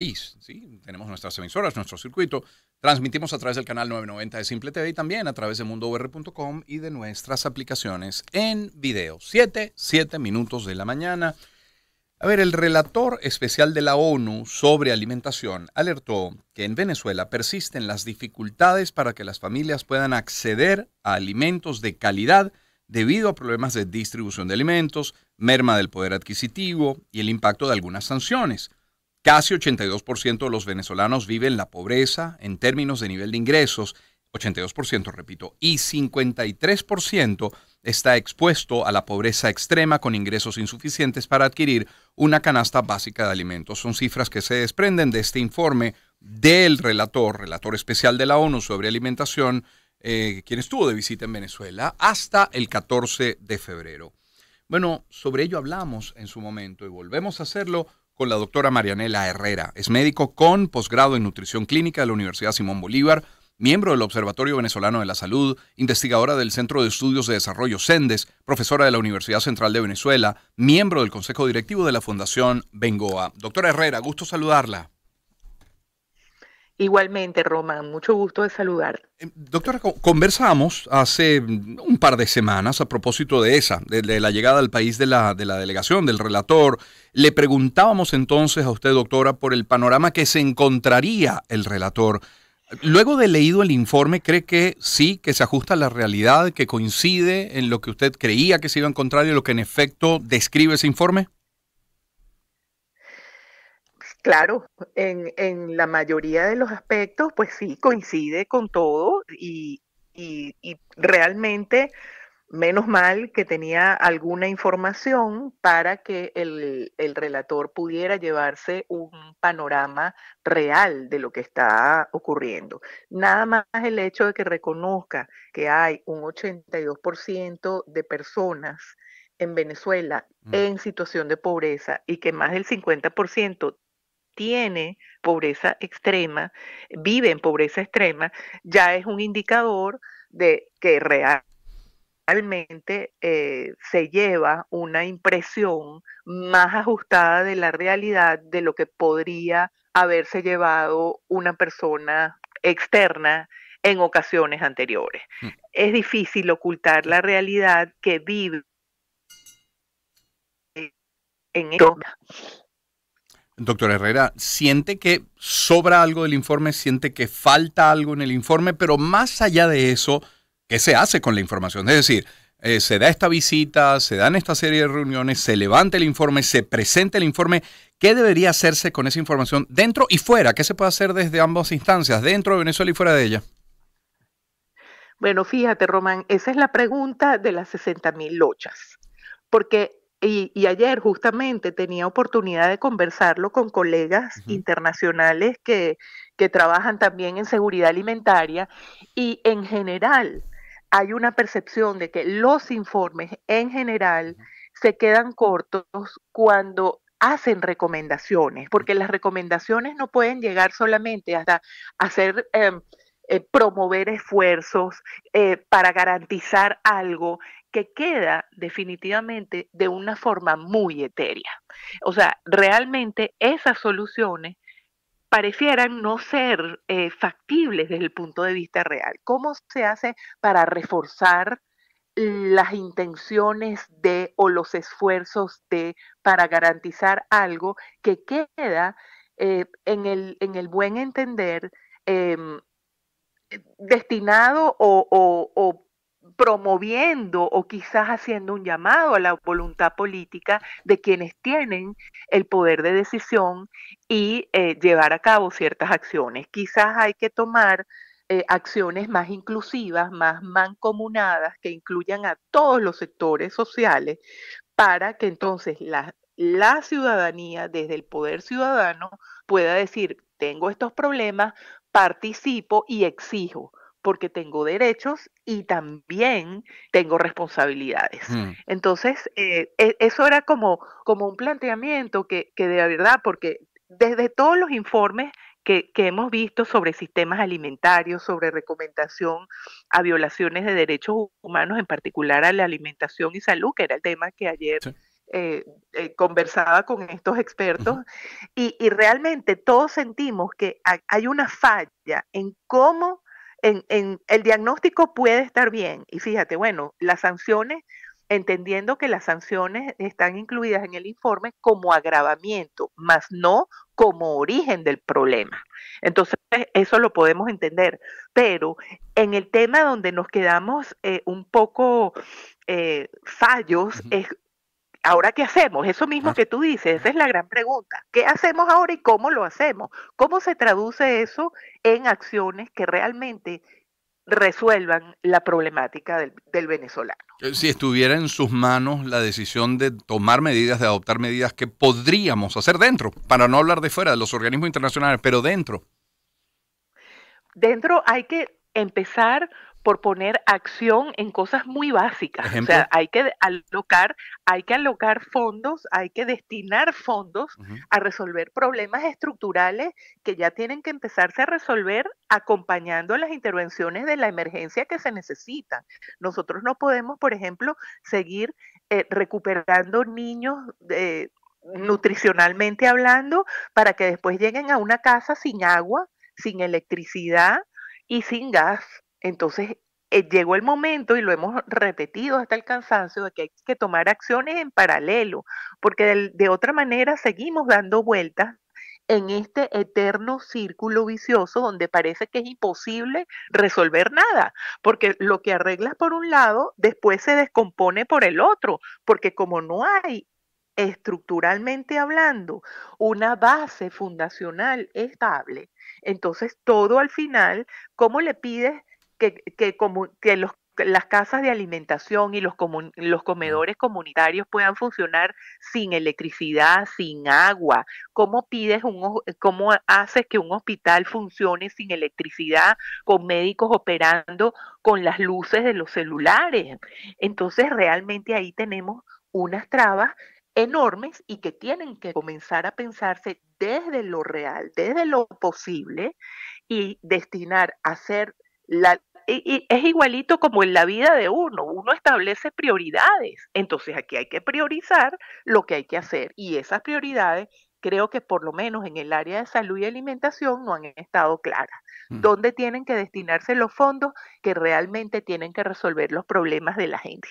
¿sí? Tenemos nuestras emisoras, nuestro circuito. Transmitimos a través del canal 990 de Simple TV y también a través de mundour.com y de nuestras aplicaciones en video. 7 minutos de la mañana. A ver, el relator especial de la ONU sobre alimentación alertó que en Venezuela persisten las dificultades para que las familias puedan acceder a alimentos de calidad debido a problemas de distribución de alimentos, merma del poder adquisitivo y el impacto de algunas sanciones. Casi 82% de los venezolanos viven la pobreza en términos de nivel de ingresos, 82%, repito, y 53% está expuesto a la pobreza extrema con ingresos insuficientes para adquirir una canasta básica de alimentos. Son cifras que se desprenden de este informe del relator especial de la ONU sobre alimentación, quien estuvo de visita en Venezuela hasta el 14 de febrero. Bueno, sobre ello hablamos en su momento y volvemos a hacerlo con la doctora Marianela Herrera. Es médico con posgrado en nutrición clínica de la Universidad Simón Bolívar, miembro del Observatorio Venezolano de la Salud, investigadora del Centro de Estudios de Desarrollo CENDES, profesora de la Universidad Central de Venezuela, miembro del Consejo Directivo de la Fundación Bengoa. Doctora Herrera, gusto saludarla. Igualmente, Román, mucho gusto de saludar. Doctora, conversamos hace un par de semanas a propósito de de la llegada al país de de la delegación, del relator. Le preguntábamos entonces a usted, doctora, por el panorama que se encontraría el relator. Luego de leído el informe, ¿cree que sí, que se ajusta a la realidad, que coincide en lo que usted creía que se iba a encontrar y lo que en efecto describe ese informe? Claro, en la mayoría de los aspectos, pues sí, coincide con todo y realmente, menos mal que tenía alguna información para que el relator pudiera llevarse un panorama real de lo que está ocurriendo. Nada más el hecho de que reconozca que hay un 82% de personas en Venezuela Mm. en situación de pobreza y que más del 50% tiene pobreza extrema, vive en pobreza extrema, ya es un indicador de que realmente se lleva una impresión más ajustada de la realidad de lo que podría haberse llevado una persona externa en ocasiones anteriores. Mm. Es difícil ocultar la realidad que vive en esto. Doctora Herrera, ¿siente que sobra algo del informe? ¿Siente que falta algo en el informe? Pero más allá de eso, ¿qué se hace con la información? Es decir, se da esta visita, se dan esta serie de reuniones, se levanta el informe, se presenta el informe. ¿Qué debería hacerse con esa información dentro y fuera? ¿Qué se puede hacer desde ambas instancias, dentro de Venezuela y fuera de ella? Bueno, fíjate, Román, esa es la pregunta de las 60.000 lochas, porque, y ayer justamente tenía oportunidad de conversarlo con colegas Ujú, internacionales que trabajan también en seguridad alimentaria, y en general hay una percepción de que los informes en general ujú, se quedan cortos cuando hacen recomendaciones, porque las recomendaciones no pueden llegar solamente hasta hacer promover esfuerzos para garantizar algo que queda definitivamente de una forma muy etérea. O sea, realmente esas soluciones parecieran no ser factibles desde el punto de vista real. ¿Cómo se hace para reforzar las intenciones de o los esfuerzos de para garantizar algo que queda en el buen entender em, destinado o promoviendo o quizás haciendo un llamado a la voluntad política de quienes tienen el poder de decisión y llevar a cabo ciertas acciones? Quizás hay que tomar acciones más inclusivas, más mancomunadas, que incluyan a todos los sectores sociales para que entonces la ciudadanía, desde el poder ciudadano, pueda decir, tengo estos problemas, participo y exijo, porque tengo derechos y también tengo responsabilidades. mm. Entonces, eso era como un planteamiento que de verdad, porque desde todos los informes que hemos visto sobre sistemas alimentarios, sobre recomendación a violaciones de derechos humanos, en particular a la alimentación y salud, que era el tema que ayer Sí. conversaba con estos expertos y realmente todos sentimos que hay una falla en cómo en el diagnóstico puede estar bien. Y fíjate, bueno, las sanciones, entendiendo que las sanciones están incluidas en el informe como agravamiento, más no como origen del problema. Entonces, eso lo podemos entender. Pero en el tema donde nos quedamos un poco fallos es ahora qué hacemos, eso mismo Claro. que tú dices, esa es la gran pregunta. ¿Qué hacemos ahora y cómo lo hacemos? ¿Cómo se traduce eso en acciones que realmente resuelvan la problemática del venezolano? Si estuviera en sus manos la decisión de tomar medidas, de adoptar medidas que podríamos hacer dentro, para no hablar de fuera, de los organismos internacionales, pero dentro. Dentro hay que empezar por poner acción en cosas muy básicas, o Ejemplo. sea, hay que alocar fondos, hay que destinar fondos Ujú. a resolver problemas estructurales que ya tienen que empezarse a resolver acompañando las intervenciones de la emergencia que se necesitan. Nosotros no podemos, por ejemplo, seguir recuperando niños nutricionalmente hablando para que después lleguen a una casa sin agua, sin electricidad y sin gas. Entonces, llegó el momento, y lo hemos repetido hasta el cansancio, de que hay que tomar acciones en paralelo, porque de otra manera seguimos dando vueltas en este eterno círculo vicioso donde parece que es imposible resolver nada, porque lo que arreglas por un lado, después se descompone por el otro, porque como no hay estructuralmente hablando una base fundacional estable, entonces todo al final, ¿cómo le pides que las casas de alimentación y los Claro. comedores comunitarios puedan funcionar sin electricidad, sin agua? ¿Cómo haces que un hospital funcione sin electricidad, con médicos operando con las luces de los celulares? Entonces realmente ahí tenemos unas trabas enormes y que tienen que comenzar a pensarse desde lo real, desde lo posible y destinar a hacer y es igualito como en la vida de uno establece prioridades, entonces aquí hay que priorizar lo que hay que hacer y esas prioridades creo que por lo menos en el área de salud y alimentación no han estado claras. Mm. ¿Dónde tienen que destinarse los fondos que realmente tienen que resolver los problemas de la gente?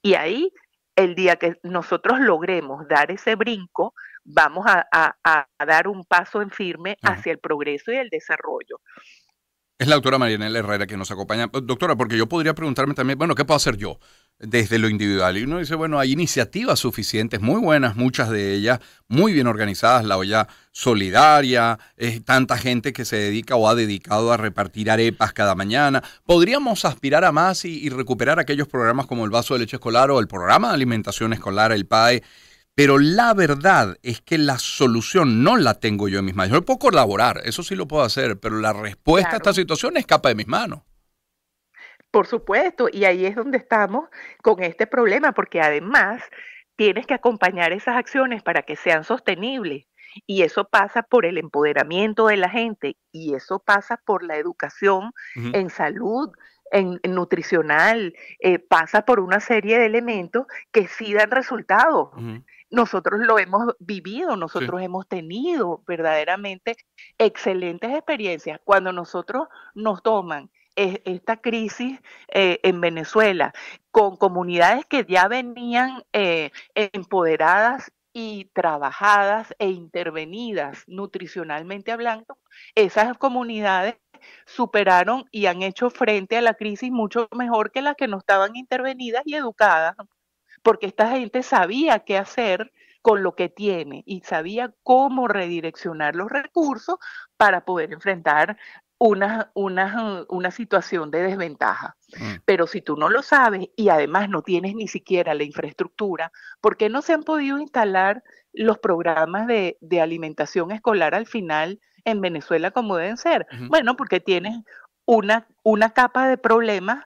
Y ahí, el día que nosotros logremos dar ese brinco, vamos a dar un paso en firme Ajá. hacia el progreso y el desarrollo. Es la doctora Marianela Herrera que nos acompaña. Doctora, porque yo podría preguntarme también, bueno, ¿qué puedo hacer yo desde lo individual? Y uno dice, bueno, hay iniciativas suficientes, muy buenas, muchas de ellas, muy bien organizadas, la olla solidaria, tanta gente que se dedica o ha dedicado a repartir arepas cada mañana. ¿Podríamos aspirar a más y recuperar aquellos programas como el vaso de leche escolar o el programa de alimentación escolar, el PAE? Pero la verdad es que la solución no la tengo yo en mis manos. Yo puedo colaborar, eso sí lo puedo hacer, pero la respuesta a esta Claro. situación escapa de mis manos. Por supuesto, y ahí es donde estamos con este problema, porque además tienes que acompañar esas acciones para que sean sostenibles. Y eso pasa por el empoderamiento de la gente y eso pasa por la educación Ujú, en salud, en nutricional, pasa por una serie de elementos que sí dan resultados. ujú, Nosotros lo hemos vivido, sí, nosotros hemos tenido verdaderamente excelentes experiencias. Cuando nosotros nos toman esta crisis en Venezuela con comunidades que ya venían empoderadas y trabajadas e intervenidas nutricionalmente hablando, esas comunidades superaron y han hecho frente a la crisis mucho mejor que las que no estaban intervenidas y educadas, porque esta gente sabía qué hacer con lo que tiene y sabía cómo redireccionar los recursos para poder enfrentar una situación de desventaja. mm. Pero si tú no lo sabes y además no tienes ni siquiera la infraestructura, ¿por qué no se han podido instalar los programas de alimentación escolar al final en Venezuela como deben ser? Ujú. Bueno, porque tienes una capa de problemas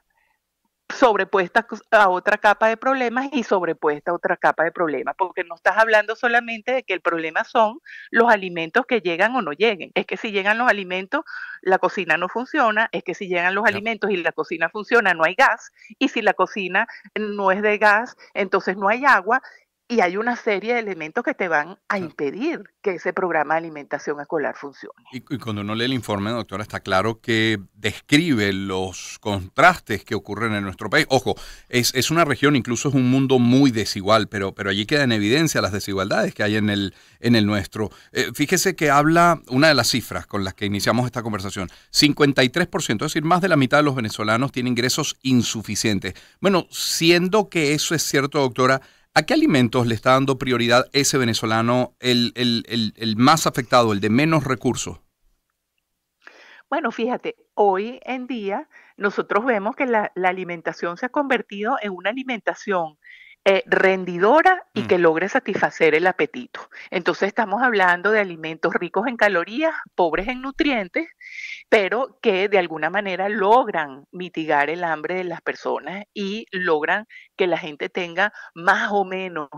sobrepuesta a otra capa de problemas y sobrepuesta a otra capa de problemas, porque no estás hablando solamente de que el problema son los alimentos que llegan o no lleguen, es que si llegan los alimentos, la cocina no funciona, es que si llegan los Ya. alimentos y la cocina funciona, no hay gas, y si la cocina no es de gas, entonces no hay agua, y hay una serie de elementos que te van a Claro. impedir que ese programa de alimentación escolar funcione. Y cuando uno lee el informe, doctora, está claro que describe los contrastes que ocurren en nuestro país. Ojo, es una región, incluso es un mundo muy desigual, pero allí quedan en evidencia las desigualdades que hay en el nuestro. Fíjese que habla una de las cifras con las que iniciamos esta conversación. 53%, es decir, más de la mitad de los venezolanos tienen ingresos insuficientes. Bueno, siendo que eso es cierto, doctora, ¿a qué alimentos le está dando prioridad ese venezolano, el más afectado, el de menos recursos? Bueno, fíjate, hoy en día nosotros vemos que la alimentación se ha convertido en una alimentación rendidora y Mm, que logre satisfacer el apetito. Entonces estamos hablando de alimentos ricos en calorías, pobres en nutrientes, pero que de alguna manera logran mitigar el hambre de las personas y logran que la gente tenga más o menos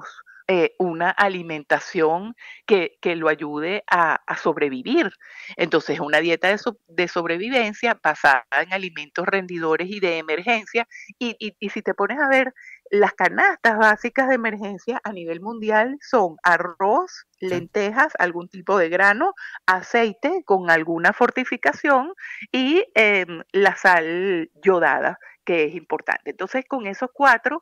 una alimentación que lo ayude a sobrevivir. Entonces, una dieta de sobrevivencia basada en alimentos rendidores y de emergencia. Y si te pones a ver, las canastas básicas de emergencia a nivel mundial son arroz, sí, lentejas, algún tipo de grano, aceite con alguna fortificación y la sal yodada, que es importante. Entonces, con esos cuatro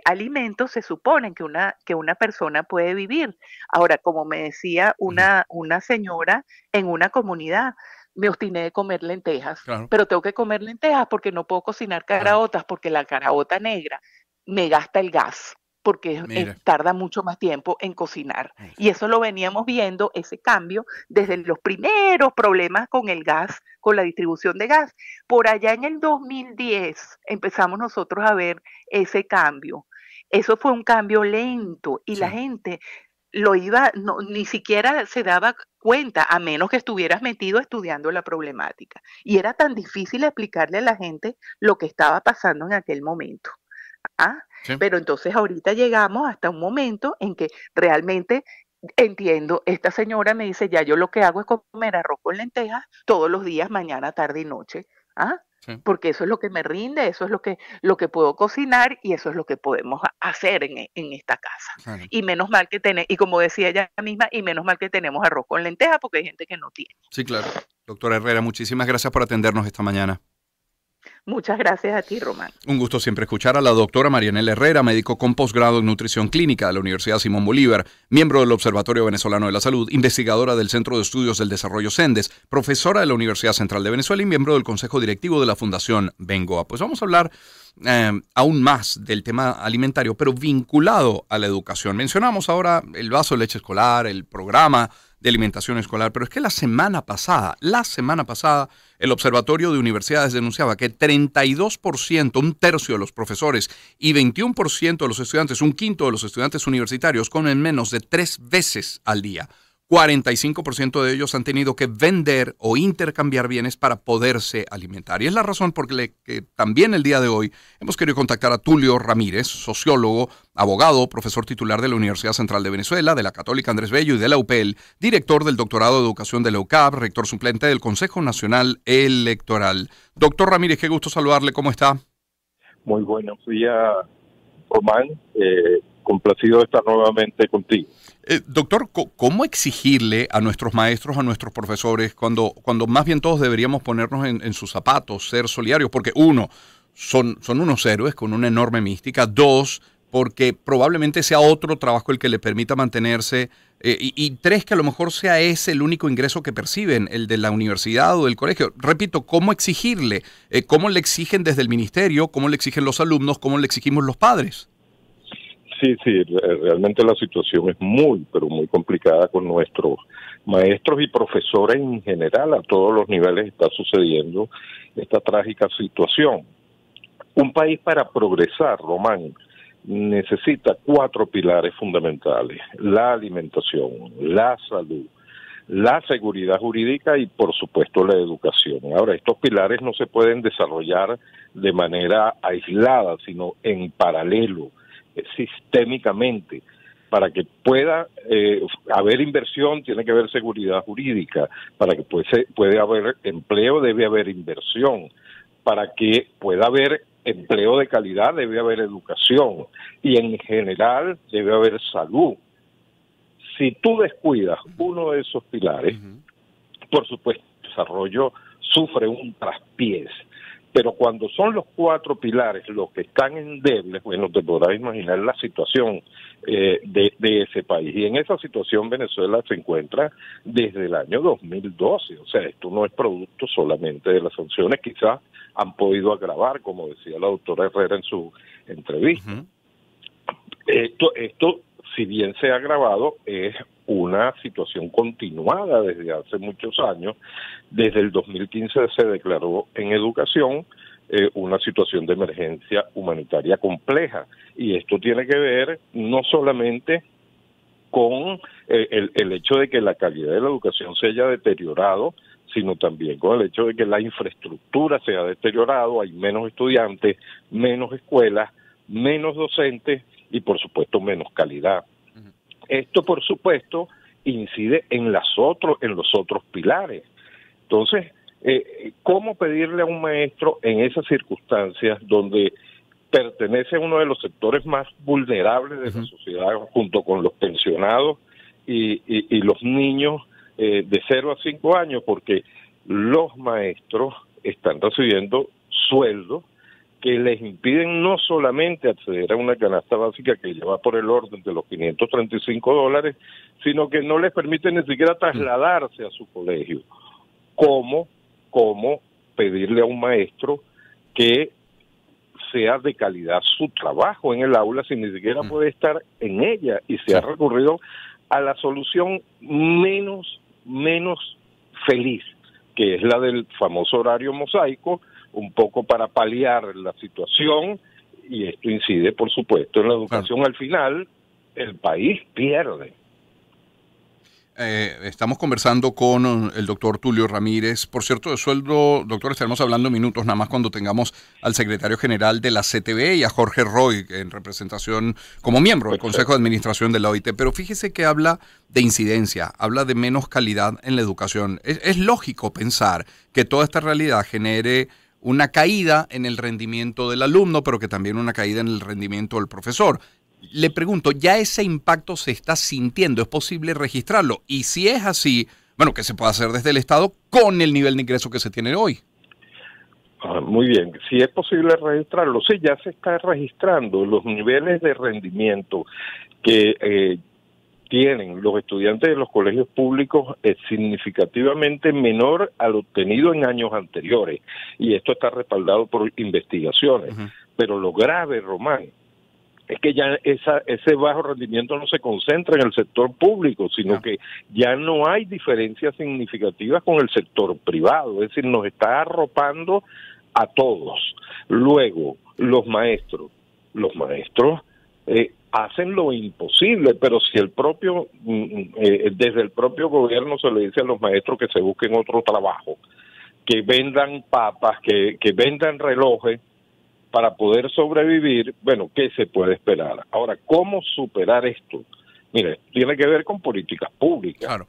alimentos se supone que una persona puede vivir. Ahora, como me decía ujú, una señora en una comunidad, me obstiné de comer lentejas, claro, pero tengo que comer lentejas porque no puedo cocinar claro. caraotas, porque la caraota negra me gasta el gas, porque Mire, tarda mucho más tiempo en cocinar. uf, Y eso lo veníamos viendo, ese cambio, desde los primeros problemas con el gas, con la distribución de gas. Por allá en el 2010 empezamos nosotros a ver ese cambio. Eso fue un cambio lento y la sí. gente lo iba, no, ni siquiera se daba cuenta, a menos que estuvieras metido estudiando la problemática. Y era tan difícil explicarle a la gente lo que estaba pasando en aquel momento. ¿Ah? Sí. Pero entonces ahorita llegamos hasta un momento en que realmente entiendo, esta señora me dice, ya yo lo que hago es comer arroz con lentejas todos los días, mañana, tarde y noche. ¿Ah? Sí, Porque eso es lo que me rinde, eso es lo que puedo cocinar y eso es lo que podemos hacer en esta casa. claro. Y menos mal que tenemos, y como decía ella misma, y menos mal que tenemos arroz con lentejas porque hay gente que no tiene. Sí, claro. Doctora Herrera, muchísimas gracias por atendernos esta mañana. Muchas gracias a ti, Román. Un gusto siempre escuchar a la doctora Marianela Herrera, médico con posgrado en nutrición clínica de la Universidad Simón Bolívar, miembro del Observatorio Venezolano de la Salud, investigadora del Centro de Estudios del Desarrollo CENDES, profesora de la Universidad Central de Venezuela y miembro del Consejo Directivo de la Fundación Bengoa. Pues vamos a hablar aún más del tema alimentario, pero vinculado a la educación. Mencionamos ahora el vaso de leche escolar, el programa de alimentación escolar, pero es que la semana pasada, el Observatorio de Universidades denunciaba que 32%, un tercio de los profesores y 21% de los estudiantes, un quinto de los estudiantes universitarios, comen menos de 3 veces al día. 45% de ellos han tenido que vender o intercambiar bienes para poderse alimentar. Y es la razón por la que también el día de hoy hemos querido contactar a Tulio Ramírez, sociólogo, abogado, profesor titular de la Universidad Central de Venezuela, de la Católica Andrés Bello y de la UPEL, director del doctorado de educación de la UCAP, rector suplente del Consejo Nacional Electoral. Doctor Ramírez, qué gusto saludarle, ¿cómo está? Muy buenos días, Román. Complacido de estar nuevamente contigo. Doctor, ¿cómo exigirle a nuestros maestros, a nuestros profesores, cuando más bien todos deberíamos ponernos en sus zapatos, ser solidarios? Porque uno, son unos héroes con una enorme mística. Dos, porque probablemente sea otro trabajo el que le permita mantenerse. Y tres, que a lo mejor sea ese el único ingreso que perciben, el de la universidad o del colegio. Repito, ¿cómo exigirle? ¿Cómo le exigen desde el ministerio? ¿Cómo le exigen los alumnos? ¿Cómo le exigimos los padres? Sí, realmente la situación es muy, pero muy complicada con nuestros maestros y profesores en general. A todos los niveles está sucediendo esta trágica situación. Un país para progresar, Román, necesita 4 pilares fundamentales: la alimentación, la salud, la seguridad jurídica y, por supuesto, la educación. Ahora, estos pilares no se pueden desarrollar de manera aislada, sino en paralelo, sistémicamente. Para que pueda haber inversión, tiene que haber seguridad jurídica. Para que puede haber empleo, debe haber inversión. Para que pueda haber empleo de calidad, debe haber educación y en general debe haber salud. Si tú descuidas uno de esos pilares, por supuesto, el desarrollo sufre un traspiés. Pero cuando son los 4 pilares los que están endebles, bueno, te podrás imaginar la situación de ese país. Y en esa situación Venezuela se encuentra desde el año 2012. O sea, esto no es producto solamente de las sanciones, quizás han podido agravar, como decía la doctora Herrera en su entrevista. Esto, si bien se ha agravado, es una situación continuada desde hace muchos años. Desde el 2015 se declaró en educación una situación de emergencia humanitaria compleja, y esto tiene que ver no solamente con el hecho de que la calidad de la educación se haya deteriorado, sino también con el hecho de que la infraestructura se ha deteriorado, hay menos estudiantes, menos escuelas, menos docentes y por supuesto menos calidad. Esto, por supuesto, incide en los otros pilares. Entonces, ¿cómo pedirle a un maestro en esas circunstancias donde pertenece a uno de los sectores más vulnerables de la sociedad, junto con los pensionados y los niños de 0 a 5 años? Porque los maestros están recibiendo sueldos que les impiden no solamente acceder a una canasta básica que lleva por el orden de los $535, sino que no les permiten ni siquiera trasladarse a su colegio. ¿Cómo pedirle a un maestro que sea de calidad su trabajo en el aula si ni siquiera puede estar en ella? Y se ha recurrido a la solución menos feliz, que es la del famoso horario mosaico, un poco para paliar la situación, y esto incide, por supuesto, en la educación. Al final, el país pierde. Estamos conversando con el doctor Tulio Ramírez. Por cierto, de sueldo, doctor, estaremos hablando en minutos nada más cuando tengamos al secretario general de la CTV y a Jorge Roy en representación como miembro del Consejo de Administración de la OIT. Pero fíjese que habla de incidencia, habla de menos calidad en la educación. Es lógico pensar que toda esta realidad genere una caída en el rendimiento del alumno, pero que también una caída en el rendimiento del profesor. Le pregunto, ¿ya ese impacto se está sintiendo? ¿Es posible registrarlo? Y si es así, bueno, ¿qué se puede hacer desde el Estado con el nivel de ingreso que se tiene hoy? Muy bien, si es posible registrarlo, sí, ya se está registrando los niveles de rendimiento que tienen los estudiantes de los colegios públicos es significativamente menor al obtenido en años anteriores, y esto está respaldado por investigaciones. Pero lo grave, Román, es que ya ese bajo rendimiento no se concentra en el sector público, sino que ya no hay diferencias significativas con el sector privado, es decir, nos está arropando a todos. Luego, los maestros hacen lo imposible, pero si desde el propio gobierno se le dice a los maestros que se busquen otro trabajo, que vendan papas, que vendan relojes para poder sobrevivir, bueno, ¿qué se puede esperar? Ahora, ¿cómo superar esto? Mire, tiene que ver con políticas públicas. Claro.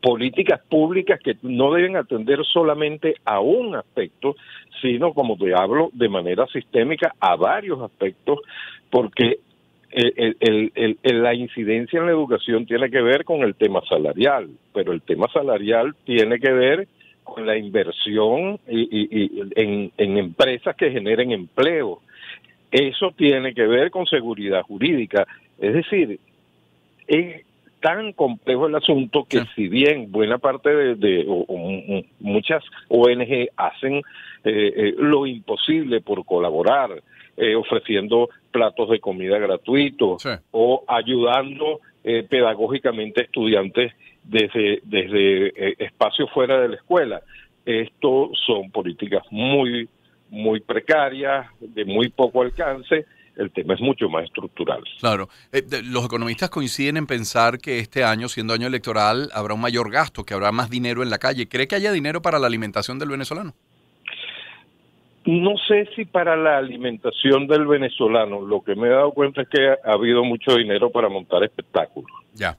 Políticas públicas que no deben atender solamente a un aspecto, sino, como te hablo, de manera sistémica a varios aspectos, porque la incidencia en la educación tiene que ver con el tema salarial, pero el tema salarial tiene que ver con la inversión en empresas que generen empleo. Eso tiene que ver con seguridad jurídica. Es decir, es tan complejo el asunto que si bien buena parte de muchas ONG hacen lo imposible por colaborar, ofreciendo platos de comida gratuitos o ayudando pedagógicamente a estudiantes desde espacios fuera de la escuela. Esto son políticas muy precarias, de muy poco alcance. El tema es mucho más estructural. Claro. Los economistas coinciden en pensar que este año, siendo año electoral, habrá un mayor gasto, que habrá más dinero en la calle. ¿Cree que haya dinero para la alimentación del venezolano? No sé si para la alimentación del venezolano. Lo que me he dado cuenta es que ha habido mucho dinero para montar espectáculos. Ya.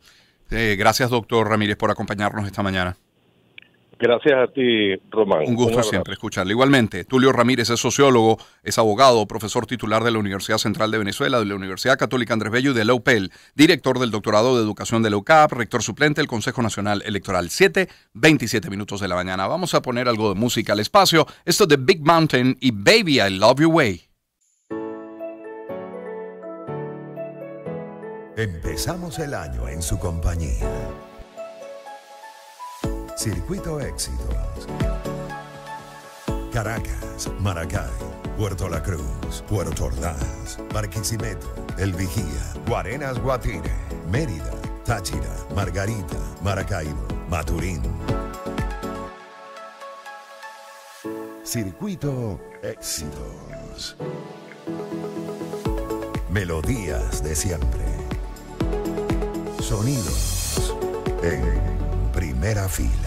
Gracias, doctor Ramírez, por acompañarnos esta mañana. Gracias a ti, Román. Un gusto siempre escucharle. Igualmente, Tulio Ramírez es sociólogo, es abogado, profesor titular de la Universidad Central de Venezuela, de la Universidad Católica Andrés Bello y de la UPEL, director del doctorado de educación de la UCAP, rector suplente del Consejo Nacional Electoral. 7:27 minutos de la mañana. Vamos a poner algo de música al espacio. Esto es de Big Mountain y Baby, I Love Your Way. Empezamos el año en su compañía. Circuito Éxitos. Caracas, Maracay, Puerto La Cruz, Puerto Ordaz, Barquisimeto, El Vigía, Guarenas, Guatire, Mérida, Táchira, Margarita, Maracaibo, Maturín. Circuito Éxitos. Melodías de siempre. Sonidos en primera fila.